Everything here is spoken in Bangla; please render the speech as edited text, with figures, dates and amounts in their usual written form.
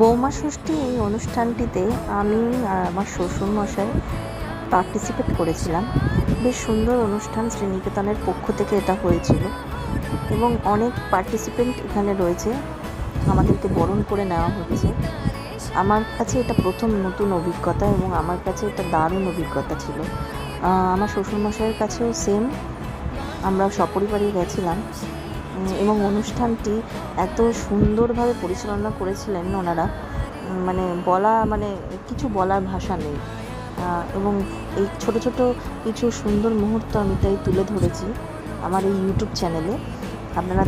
বৌমা ষষ্ঠী এই অনুষ্ঠানটিতে আমি আর আমার শ্বশুরমশাই পার্টিসিপেট করেছিলাম। বেশ সুন্দর অনুষ্ঠান, শ্রীনিকেতনের পক্ষ থেকে এটা হয়েছিল এবং অনেক পার্টিসিপেন্ট এখানে রয়েছে, আমাদেরকে বরণ করে নেওয়া হচ্ছে। আমার কাছে এটা প্রথম নতুন অভিজ্ঞতা এবং আমার কাছে এটা দারুণ অভিজ্ঞতা ছিল। আমার শ্বশুরমশাইয়ের কাছেও সেম, আমরা সপরিবারে গেছিলাম এবং অনুষ্ঠানটি এত সুন্দরভাবে পরিচালনা করেছিলেন ওনারা, মানে কিছু বলার ভাষা নেই। এবং এই ছোট ছোট কিছু সুন্দর মুহূর্ত আমি তাই তুলে ধরেছি আমার এই ইউটিউব চ্যানেলে। আপনারা